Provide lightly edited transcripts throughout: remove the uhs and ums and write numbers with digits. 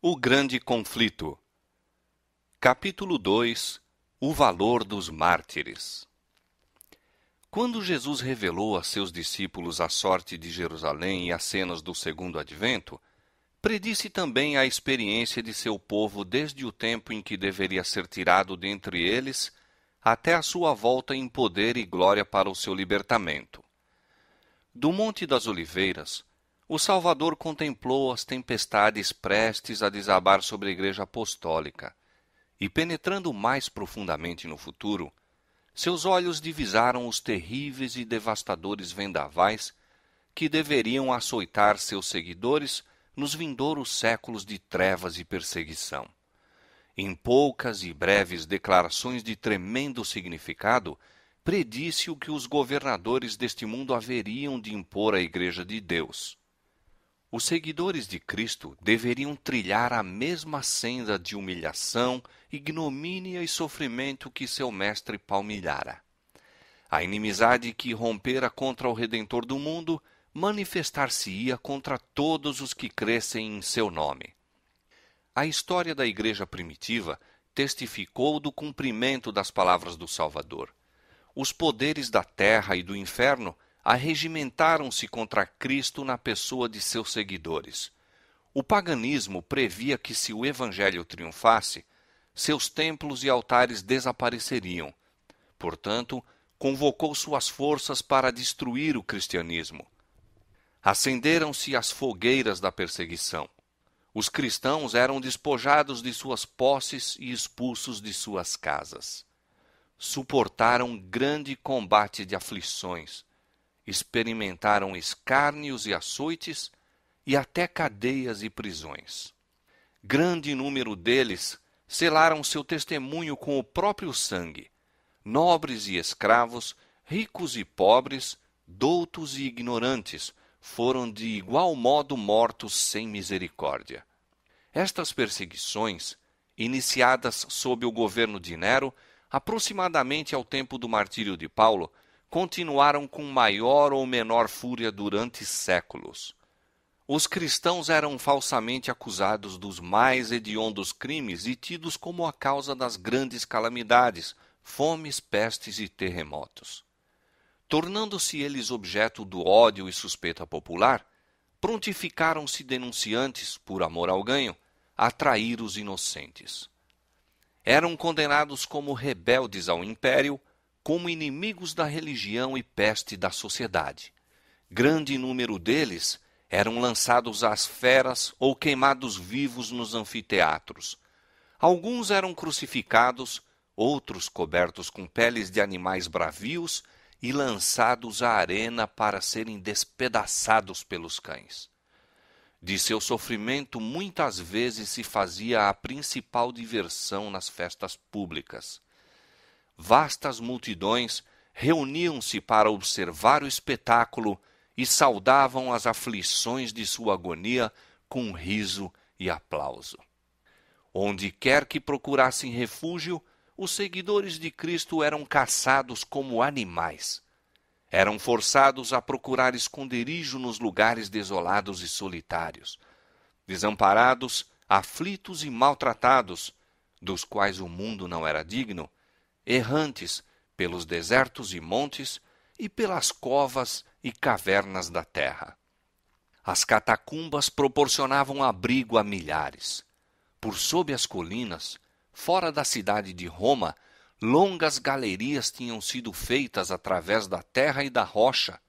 O grande conflito. Capítulo 2. O valor dos mártires. Quando Jesus revelou a seus discípulos a sorte de Jerusalém e as cenas do segundo advento, predisse também a experiência de seu povo desde o tempo em que deveria ser tirado dentre eles até a sua volta em poder e glória para o seu libertamento. Do Monte das Oliveiras, o Salvador contemplou as tempestades prestes a desabar sobre a Igreja Apostólica, e penetrando mais profundamente no futuro, seus olhos divisaram os terríveis e devastadores vendavais que deveriam açoitar seus seguidores nos vindouros séculos de trevas e perseguição. Em poucas e breves declarações de tremendo significado, predisse o que os governadores deste mundo haveriam de impor à Igreja de Deus. Os seguidores de Cristo deveriam trilhar a mesma senda de humilhação, ignomínia e sofrimento que seu mestre palmilhara. A inimizade que rompera contra o Redentor do mundo manifestar-se-ia contra todos os que crescem em seu nome. A história da Igreja primitiva testificou do cumprimento das palavras do Salvador. Os poderes da terra e do inferno arregimentaram-se contra Cristo na pessoa de seus seguidores. O paganismo previa que, se o Evangelho triunfasse, seus templos e altares desapareceriam. Portanto, convocou suas forças para destruir o cristianismo. Acenderam-se as fogueiras da perseguição. Os cristãos eram despojados de suas posses e expulsos de suas casas. Suportaram grande combate de aflições, experimentaram escárnios e açoites e até cadeias e prisões. Grande número deles selaram seu testemunho com o próprio sangue. Nobres e escravos, ricos e pobres, doutos e ignorantes, foram de igual modo mortos sem misericórdia. Estas perseguições, iniciadas sob o governo de Nero, aproximadamente ao tempo do martírio de Paulo, continuaram com maior ou menor fúria durante séculos. Os cristãos eram falsamente acusados dos mais hediondos crimes e tidos como a causa das grandes calamidades, fomes, pestes e terremotos. Tornando-se eles objeto do ódio e suspeita popular, prontificaram-se denunciantes, por amor ao ganho, a trair os inocentes. Eram condenados como rebeldes ao império, como inimigos da religião e peste da sociedade. Grande número deles eram lançados às feras ou queimados vivos nos anfiteatros. Alguns eram crucificados, outros cobertos com peles de animais bravios e lançados à arena para serem despedaçados pelos cães. De seu sofrimento muitas vezes se fazia a principal diversão nas festas públicas. Vastas multidões reuniam-se para observar o espetáculo e saudavam as aflições de sua agonia com riso e aplauso. Onde quer que procurassem refúgio, os seguidores de Cristo eram caçados como animais. Eram forçados a procurar esconderijo nos lugares desolados e solitários. Desamparados, aflitos e maltratados, dos quais o mundo não era digno, errantes pelos desertos e montes e pelas covas e cavernas da terra. As catacumbas proporcionavam abrigo a milhares. Por sob as colinas, fora da cidade de Roma, longas galerias tinham sido feitas através da terra e da rocha.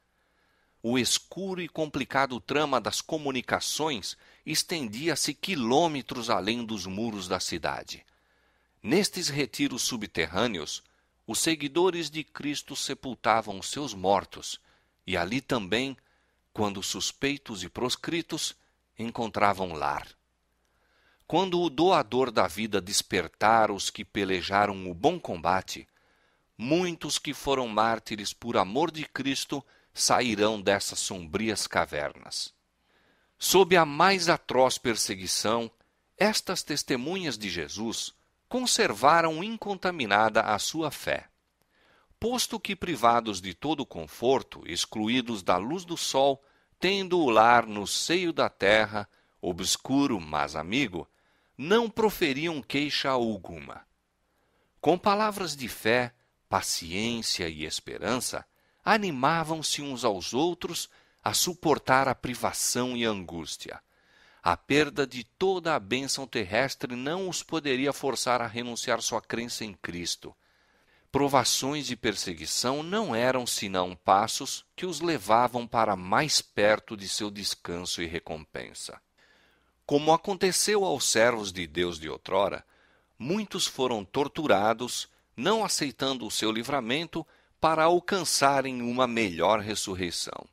O escuro e complicado trama das comunicações estendia-se quilômetros além dos muros da cidade. Nestes retiros subterrâneos, os seguidores de Cristo sepultavam seus mortos, e ali também, quando suspeitos e proscritos, encontravam lar. Quando o doador da vida despertar os que pelejaram o bom combate, muitos que foram mártires por amor de Cristo sairão dessas sombrias cavernas. Sob a mais atroz perseguição, estas testemunhas de Jesus conservaram incontaminada a sua fé. Posto que privados de todo conforto, excluídos da luz do sol, tendo o lar no seio da terra, obscuro, mas amigo, não proferiam queixa alguma. Com palavras de fé, paciência e esperança, animavam-se uns aos outros a suportar a privação e a angústia. A perda de toda a bênção terrestre não os poderia forçar a renunciar sua crença em Cristo. Provações e perseguição não eram senão passos que os levavam para mais perto de seu descanso e recompensa. Como aconteceu aos servos de Deus de outrora, muitos foram torturados, não aceitando o seu livramento, para alcançarem uma melhor ressurreição.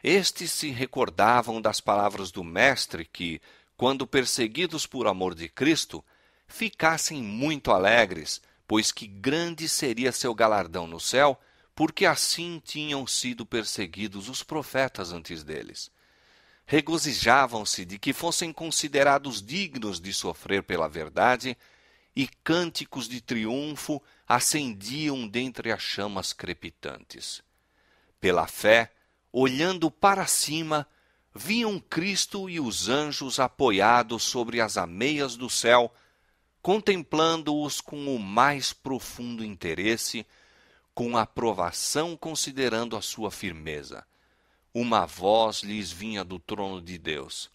Estes se recordavam das palavras do Mestre que, quando perseguidos por amor de Cristo, ficassem muito alegres, pois que grande seria seu galardão no céu, porque assim tinham sido perseguidos os profetas antes deles. Regozijavam-se de que fossem considerados dignos de sofrer pela verdade, e cânticos de triunfo acendiam dentre as chamas crepitantes. Pela fé, olhando para cima, viam Cristo e os anjos apoiados sobre as ameias do céu, contemplando-os com o mais profundo interesse, com aprovação considerando a sua firmeza. Uma voz lhes vinha do trono de Deus: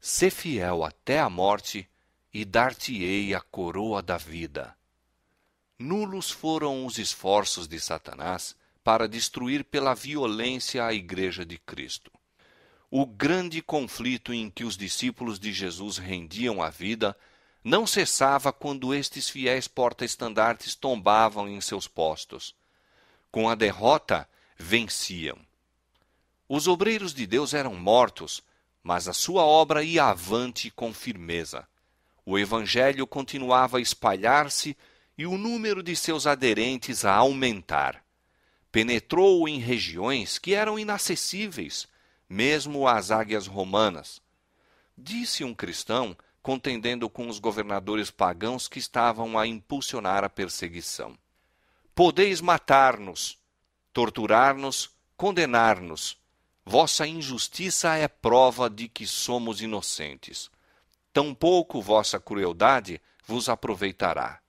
"Sê fiel até a morte, e dar-te-ei a coroa da vida." Nulos foram os esforços de Satanás para destruir pela violência a Igreja de Cristo. O grande conflito em que os discípulos de Jesus rendiam a vida não cessava quando estes fiéis porta-estandartes tombavam em seus postos. Com a derrota, venciam. Os obreiros de Deus eram mortos, mas a sua obra ia avante com firmeza. O Evangelho continuava a espalhar-se e o número de seus aderentes a aumentar. Penetrou em regiões que eram inacessíveis, mesmo às águias romanas. Disse um cristão, contendendo com os governadores pagãos que estavam a impulsionar a perseguição: "Podeis matar-nos, torturar-nos, condenar-nos. Vossa injustiça é prova de que somos inocentes. Tampouco vossa crueldade vos aproveitará."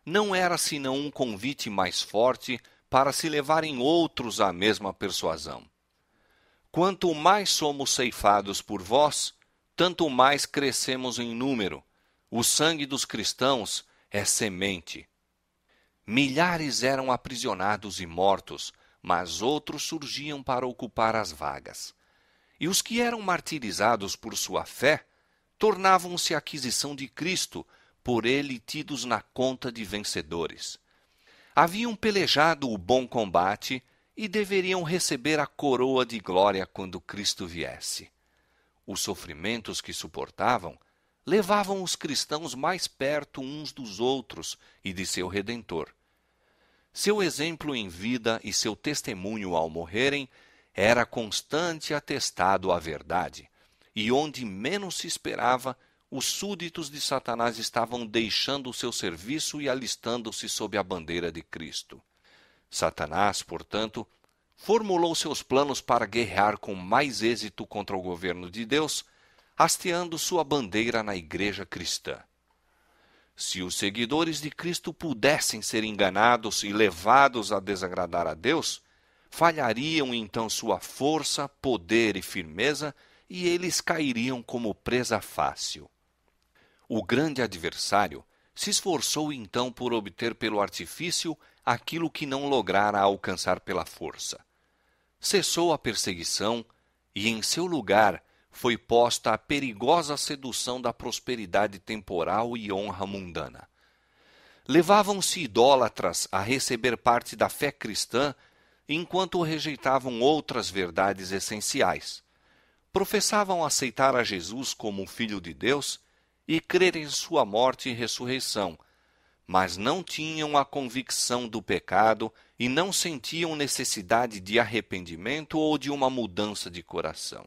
Não era senão um convite mais forte para se levarem outros à mesma persuasão. Quanto mais somos ceifados por vós, tanto mais crescemos em número. O sangue dos cristãos é semente. Milhares eram aprisionados e mortos, mas outros surgiam para ocupar as vagas. E os que eram martirizados por sua fé tornavam-se aquisição de Cristo, por ele tidos na conta de vencedores. Haviam pelejado o bom combate e deveriam receber a coroa de glória quando Cristo viesse. Os sofrimentos que suportavam levavam os cristãos mais perto uns dos outros e de seu Redentor. Seu exemplo em vida e seu testemunho ao morrerem era constante atestado à verdade, e onde menos se esperava, os súditos de Satanás estavam deixando o seu serviço e alistando-se sob a bandeira de Cristo. Satanás, portanto, formulou seus planos para guerrear com mais êxito contra o governo de Deus, hasteando sua bandeira na igreja cristã. Se os seguidores de Cristo pudessem ser enganados e levados a desagradar a Deus, falhariam então sua força, poder e firmeza, e eles cairiam como presa fácil. O grande adversário se esforçou então por obter pelo artifício aquilo que não lograra alcançar pela força. Cessou a perseguição e, em seu lugar, foi posta a perigosa sedução da prosperidade temporal e honra mundana. Levavam-se idólatras a receber parte da fé cristã, enquanto rejeitavam outras verdades essenciais. Professavam aceitar a Jesus como o Filho de Deus e crer em sua morte e ressurreição, mas não tinham a convicção do pecado e não sentiam necessidade de arrependimento ou de uma mudança de coração.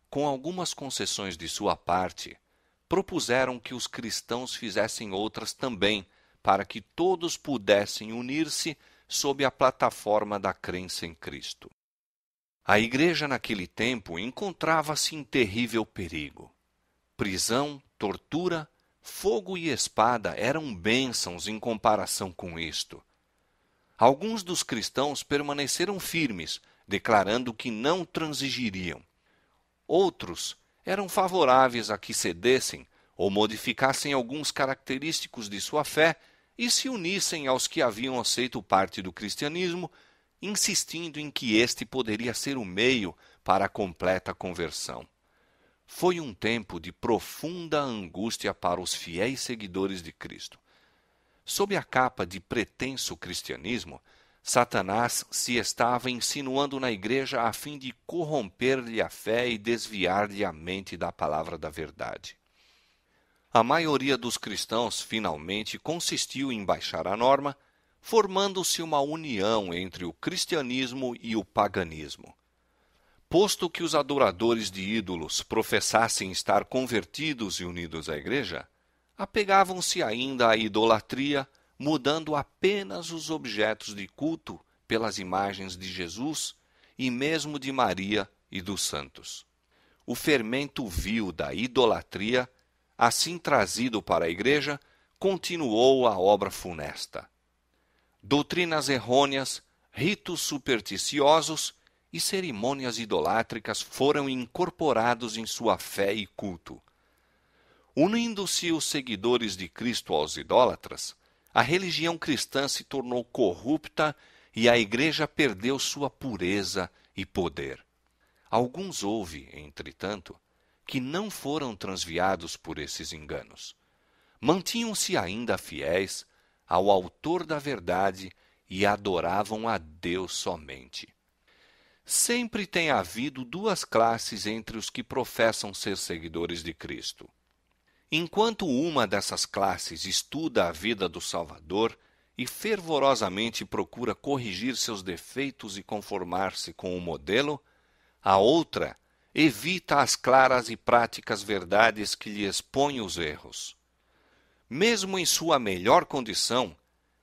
Com algumas concessões de sua parte, propuseram que os cristãos fizessem outras também, para que todos pudessem unir-se sob a plataforma da crença em Cristo. A igreja naquele tempo encontrava-se em terrível perigo. Prisão, tortura, fogo e espada eram bênçãos em comparação com isto. Alguns dos cristãos permaneceram firmes, declarando que não transigiriam. Outros eram favoráveis a que cedessem ou modificassem alguns característicos de sua fé e se unissem aos que haviam aceito parte do cristianismo, insistindo em que este poderia ser o meio para a completa conversão. Foi um tempo de profunda angústia para os fiéis seguidores de Cristo. Sob a capa de pretenso cristianismo, Satanás se estava insinuando na igreja a fim de corromper-lhe a fé e desviar-lhe a mente da palavra da verdade. A maioria dos cristãos finalmente consistiu em baixar a norma, formando-se uma união entre o cristianismo e o paganismo. Posto que os adoradores de ídolos professassem estar convertidos e unidos à igreja, apegavam-se ainda à idolatria, mudando apenas os objetos de culto pelas imagens de Jesus e mesmo de Maria e dos santos. O fermento vil da idolatria, assim trazido para a igreja, continuou a obra funesta. Doutrinas errôneas, ritos supersticiosos e cerimônias idolátricas foram incorporados em sua fé e culto. Unindo-se os seguidores de Cristo aos idólatras, a religião cristã se tornou corrupta e a igreja perdeu sua pureza e poder. Alguns houve, entretanto, que não foram transviados por esses enganos. Mantinham-se ainda fiéis ao autor da verdade e adoravam a Deus somente. Sempre tem havido duas classes entre os que professam ser seguidores de Cristo. Enquanto uma dessas classes estuda a vida do Salvador e fervorosamente procura corrigir seus defeitos e conformar-se com o modelo, a outra evita as claras e práticas verdades que lhe expõem os erros. Mesmo em sua melhor condição,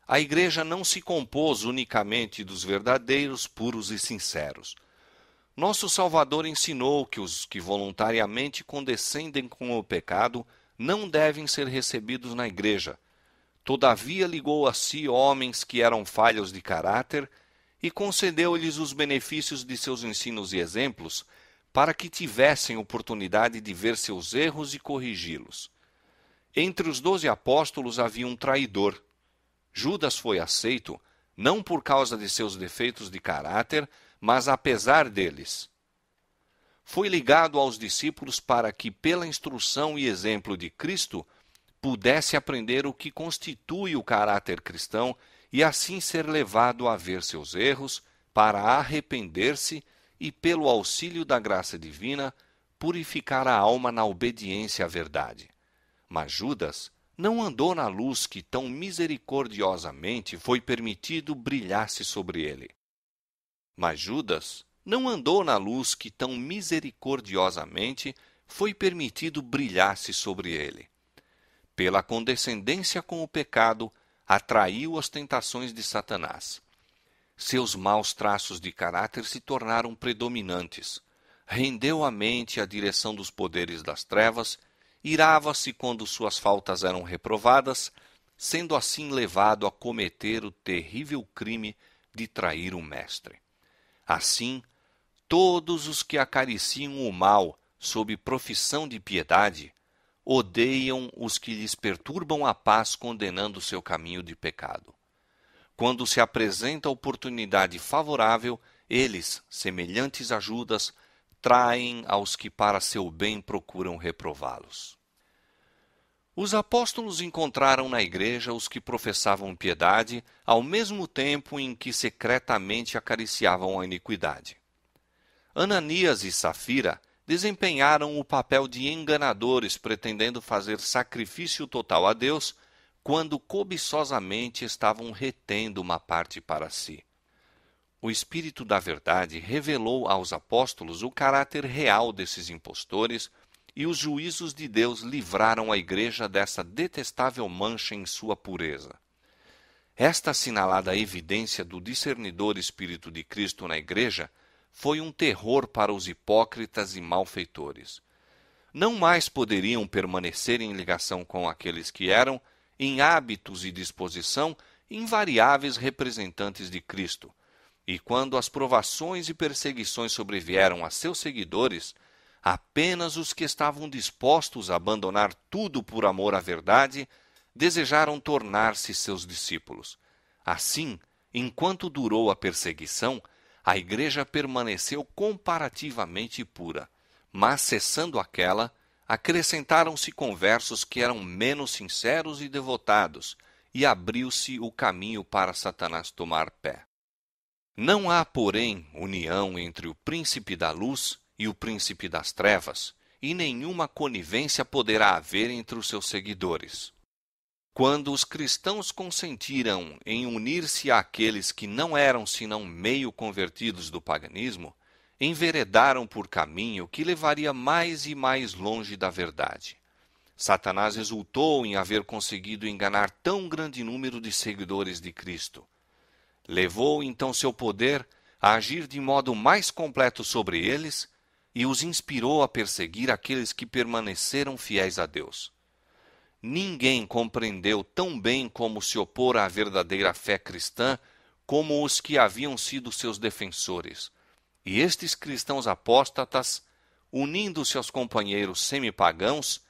a igreja não se compôs unicamente dos verdadeiros, puros e sinceros. Nosso Salvador ensinou que os que voluntariamente condescendem com o pecado não devem ser recebidos na igreja. Todavia ligou a si homens que eram falhos de caráter e concedeu-lhes os benefícios de seus ensinos e exemplos para que tivessem oportunidade de ver seus erros e corrigi-los. Entre os 12 apóstolos havia um traidor. Judas foi aceito, não por causa de seus defeitos de caráter, mas apesar deles. Foi ligado aos discípulos para que, pela instrução e exemplo de Cristo, pudesse aprender o que constitui o caráter cristão e assim ser levado a ver seus erros, para arrepender-se e, pelo auxílio da graça divina, purificar a alma na obediência à verdade. Mas Judas não andou na luz que tão misericordiosamente foi permitido brilhasse sobre ele. Mas Judas não andou na luz que tão misericordiosamente foi permitido brilhasse sobre ele. Pela condescendência com o pecado, atraiu as tentações de Satanás. Seus maus traços de caráter se tornaram predominantes. Rendeu a mente à direção dos poderes das trevas, irava-se quando suas faltas eram reprovadas, sendo assim levado a cometer o terrível crime de trair o Mestre. Assim, todos os que acariciam o mal sob profissão de piedade, odeiam os que lhes perturbam a paz condenando seu caminho de pecado. Quando se apresenta a oportunidade favorável, eles, semelhantes a Judas, traem aos que para seu bem procuram reprová-los. Os apóstolos encontraram na igreja os que professavam piedade, ao mesmo tempo em que secretamente acariciavam a iniquidade. Ananias e Safira desempenharam o papel de enganadores, pretendendo fazer sacrifício total a Deus, quando cobiçosamente estavam retendo uma parte para si. O Espírito da Verdade revelou aos apóstolos o caráter real desses impostores, e os juízos de Deus livraram a igreja dessa detestável mancha em sua pureza. Esta assinalada evidência do discernidor Espírito de Cristo na igreja foi um terror para os hipócritas e malfeitores. não mais poderiam permanecer em ligação com aqueles que eram, em hábitos e disposição, invariáveis representantes de Cristo. E quando as provações e perseguições sobrevieram a seus seguidores, apenas os que estavam dispostos a abandonar tudo por amor à verdade desejaram tornar-se seus discípulos. Assim, enquanto durou a perseguição, a igreja permaneceu comparativamente pura, mas cessando aquela, acrescentaram-se conversos que eram menos sinceros e devotados, e abriu-se o caminho para Satanás tomar pé. Não há, porém, união entre o príncipe da luz e o príncipe das trevas, e nenhuma conivência poderá haver entre os seus seguidores. Quando os cristãos consentiram em unir-se àqueles que não eram senão meio convertidos do paganismo, enveredaram por caminho que levaria mais e mais longe da verdade. Satanás exultou em haver conseguido enganar tão grande número de seguidores de Cristo. Levou então seu poder a agir de modo mais completo sobre eles e os inspirou a perseguir aqueles que permaneceram fiéis a Deus. Ninguém compreendeu tão bem como se opor à verdadeira fé cristã como os que haviam sido seus defensores. E estes cristãos apóstatas, unindo-se aos companheiros semipagãos,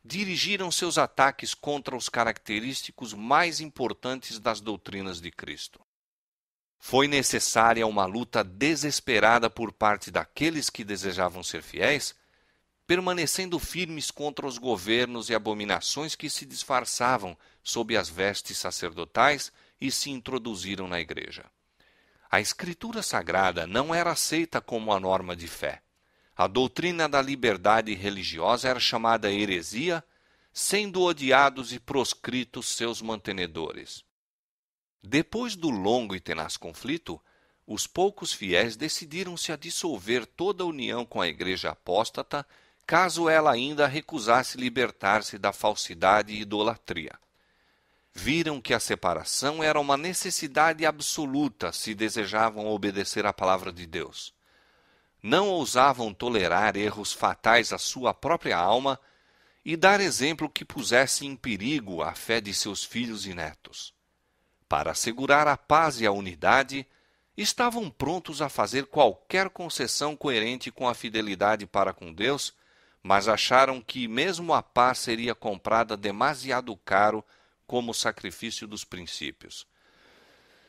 dirigiram seus ataques contra os característicos mais importantes das doutrinas de Cristo. Foi necessária uma luta desesperada por parte daqueles que desejavam ser fiéis, permanecendo firmes contra os governos e abominações que se disfarçavam sob as vestes sacerdotais e se introduziram na igreja. A Escritura Sagrada não era aceita como a norma de fé. A doutrina da liberdade religiosa era chamada heresia, sendo odiados e proscritos seus mantenedores. Depois do longo e tenaz conflito, os poucos fiéis decidiram-se a dissolver toda a união com a igreja apóstata, caso ela ainda recusasse libertar-se da falsidade e idolatria. Viram que a separação era uma necessidade absoluta se desejavam obedecer à palavra de Deus. Não ousavam tolerar erros fatais à sua própria alma e dar exemplo que pusesse em perigo a fé de seus filhos e netos. Para assegurar a paz e a unidade, estavam prontos a fazer qualquer concessão coerente com a fidelidade para com Deus, mas acharam que mesmo a paz seria comprada demasiado caro como sacrifício dos princípios.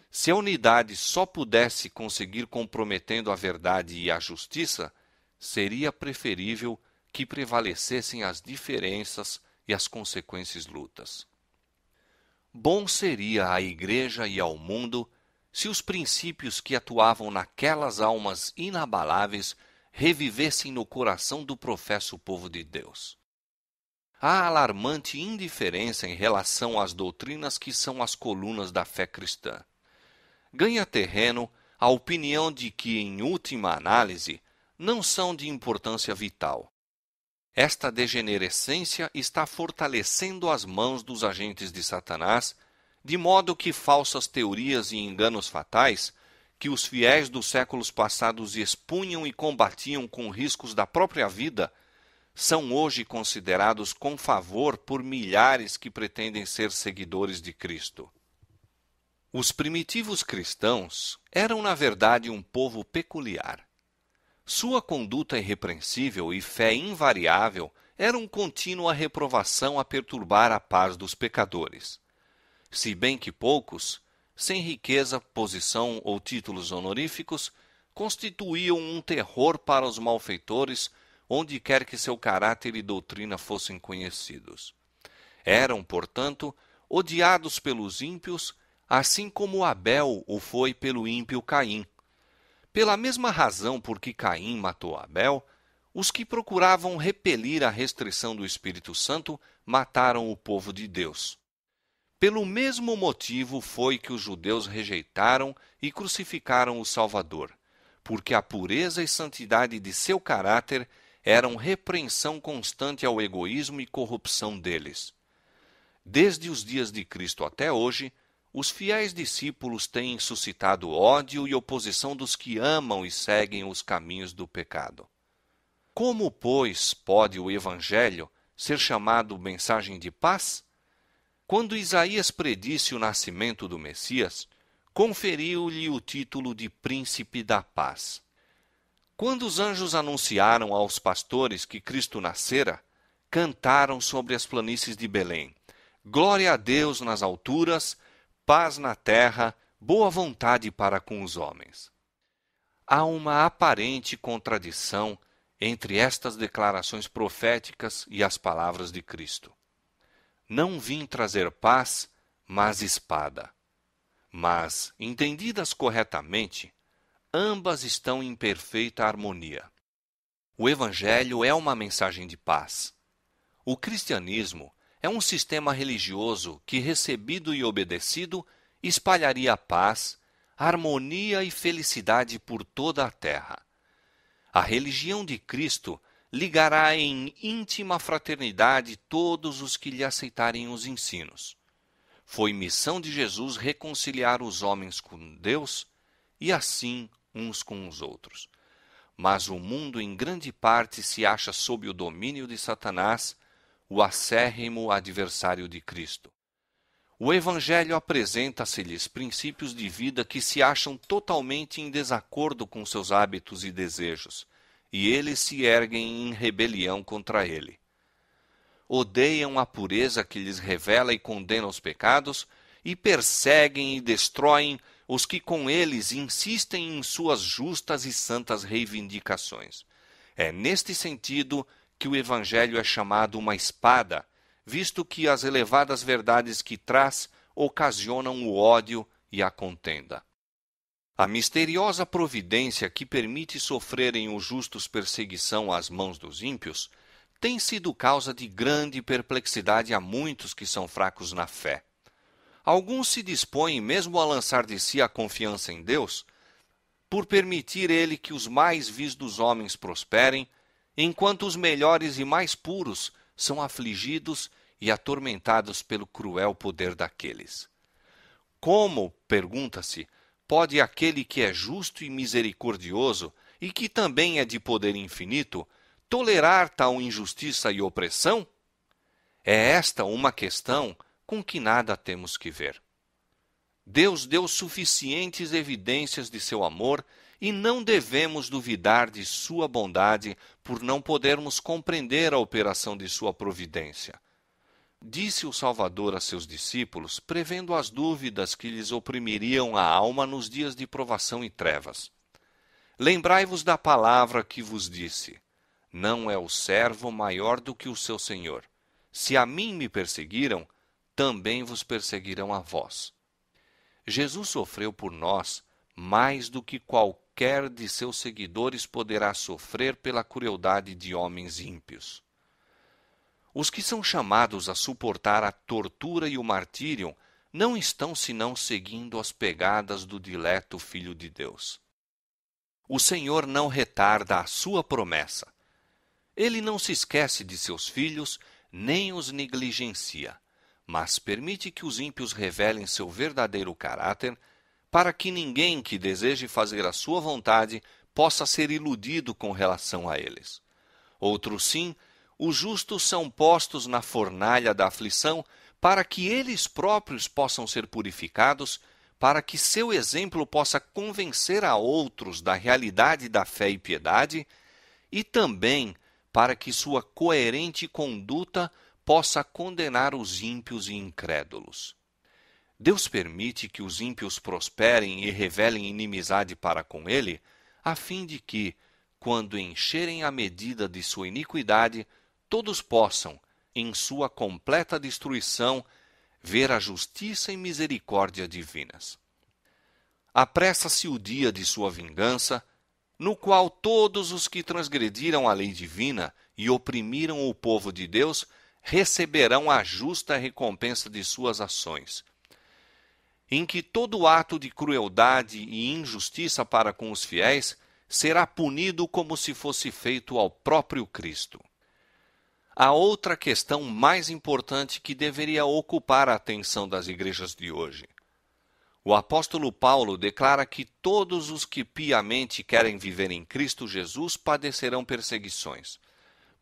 Se a unidade só pudesse conseguir comprometendo a verdade e a justiça, seria preferível que prevalecessem as diferenças e as consequentes lutas. Bom seria à igreja e ao mundo se os princípios que atuavam naquelas almas inabaláveis revivessem no coração do professo povo de Deus. Há alarmante indiferença em relação às doutrinas que são as colunas da fé cristã. Ganha terreno a opinião de que, em última análise, não são de importância vital. Esta degenerescência está fortalecendo as mãos dos agentes de Satanás, de modo que falsas teorias e enganos fatais, que os fiéis dos séculos passados expunham e combatiam com riscos da própria vida, são hoje considerados com favor por milhares que pretendem ser seguidores de Cristo. Os primitivos cristãos eram, na verdade, um povo peculiar. Sua conduta irrepreensível e fé invariável eram contínua reprovação a perturbar a paz dos pecadores. Se bem que poucos, sem riqueza, posição ou títulos honoríficos, constituíam um terror para os malfeitores onde quer que seu caráter e doutrina fossem conhecidos. Eram, portanto, odiados pelos ímpios, assim como Abel o foi pelo ímpio Caim. Pela mesma razão por que Caim matou Abel, os que procuravam repelir a restrição do Espírito Santo mataram o povo de Deus. Pelo mesmo motivo foi que os judeus rejeitaram e crucificaram o Salvador, porque a pureza e santidade de seu caráter eram repreensão constante ao egoísmo e corrupção deles. Desde os dias de Cristo até hoje, os fiéis discípulos têm suscitado ódio e oposição dos que amam e seguem os caminhos do pecado. Como, pois, pode o Evangelho ser chamado mensagem de paz? Quando Isaías predisse o nascimento do Messias, conferiu-lhe o título de Príncipe da Paz. Quando os anjos anunciaram aos pastores que Cristo nascera, cantaram sobre as planícies de Belém: Glória a Deus nas alturas, paz na terra, boa vontade para com os homens. Há uma aparente contradição entre estas declarações proféticas e as palavras de Cristo. Não vim trazer paz, mas espada. Mas, entendidas corretamente, ambas estão em perfeita harmonia. O Evangelho é uma mensagem de paz. O cristianismo é um sistema religioso que, recebido e obedecido, espalharia paz, harmonia e felicidade por toda a terra. A religião de Cristo ligará em íntima fraternidade todos os que lhe aceitarem os ensinos. Foi missão de Jesus reconciliar os homens com Deus e assim uns com os outros. Mas o mundo em grande parte se acha sob o domínio de Satanás, o acérrimo adversário de Cristo. O Evangelho apresenta-se-lhes princípios de vida que se acham totalmente em desacordo com seus hábitos e desejos, e eles se erguem em rebelião contra ele. Odeiam a pureza que lhes revela e condena os pecados, e perseguem e destroem os que com eles insistem em suas justas e santas reivindicações. É neste sentido que o Evangelho é chamado uma espada, visto que as elevadas verdades que traz ocasionam o ódio e a contenda. A misteriosa providência que permite sofrerem os justos perseguição às mãos dos ímpios tem sido causa de grande perplexidade a muitos que são fracos na fé. Alguns se dispõem mesmo a lançar de si a confiança em Deus, por permitir ele que os mais vis dos homens prosperem, enquanto os melhores e mais puros são afligidos e atormentados pelo cruel poder daqueles. Como, pergunta-se, pode aquele que é justo e misericordioso, e que também é de poder infinito, tolerar tal injustiça e opressão? É esta uma questão com que nada temos que ver. Deus deu suficientes evidências de seu amor e não devemos duvidar de sua bondade por não podermos compreender a operação de sua providência. Disse o Salvador a seus discípulos, prevendo as dúvidas que lhes oprimiriam a alma nos dias de provação e trevas. Lembrai-vos da palavra que vos disse: não é o servo maior do que o seu senhor. Se a mim me perseguiram, também vos perseguirão a vós. Jesus sofreu por nós mais do que qualquer de seus seguidores poderá sofrer pela crueldade de homens ímpios. Os que são chamados a suportar a tortura e o martírio não estão senão seguindo as pegadas do dileto Filho de Deus. O Senhor não retarda a sua promessa. Ele não se esquece de seus filhos, nem os negligencia, mas permite que os ímpios revelem seu verdadeiro caráter, para que ninguém que deseje fazer a sua vontade possa ser iludido com relação a eles. Outros sim, os justos são postos na fornalha da aflição para que eles próprios possam ser purificados, para que seu exemplo possa convencer a outros da realidade da fé e piedade, e também para que sua coerente conduta possa condenar os ímpios e incrédulos. Deus permite que os ímpios prosperem e revelem inimizade para com ele, a fim de que, quando encherem a medida de sua iniquidade, todos possam, em sua completa destruição, ver a justiça e misericórdia divinas. Apressa-se o dia de sua vingança, no qual todos os que transgrediram a lei divina e oprimiram o povo de Deus receberão a justa recompensa de suas ações, em que todo ato de crueldade e injustiça para com os fiéis será punido como se fosse feito ao próprio Cristo. Há outra questão mais importante que deveria ocupar a atenção das igrejas de hoje. O apóstolo Paulo declara que todos os que piamente querem viver em Cristo Jesus padecerão perseguições.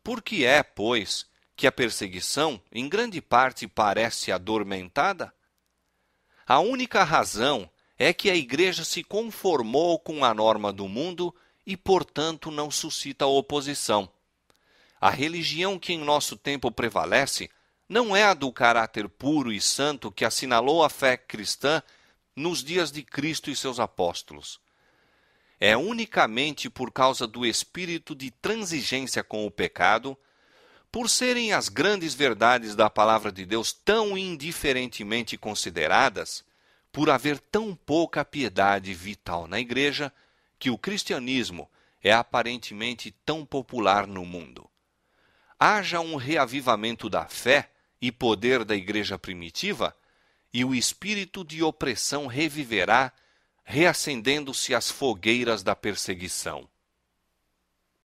Por que é, pois, que a perseguição, em grande parte, parece adormentada? A única razão é que a igreja se conformou com a norma do mundo e, portanto, não suscita oposição. A religião que em nosso tempo prevalece não é a do caráter puro e santo que assinalou a fé cristã nos dias de Cristo e seus apóstolos. É unicamente por causa do espírito de transigência com o pecado, por serem as grandes verdades da palavra de Deus tão indiferentemente consideradas, por haver tão pouca piedade vital na igreja, que o cristianismo é aparentemente tão popular no mundo. Haja um reavivamento da fé e poder da igreja primitiva, e o espírito de opressão reviverá, reacendendo-se as fogueiras da perseguição.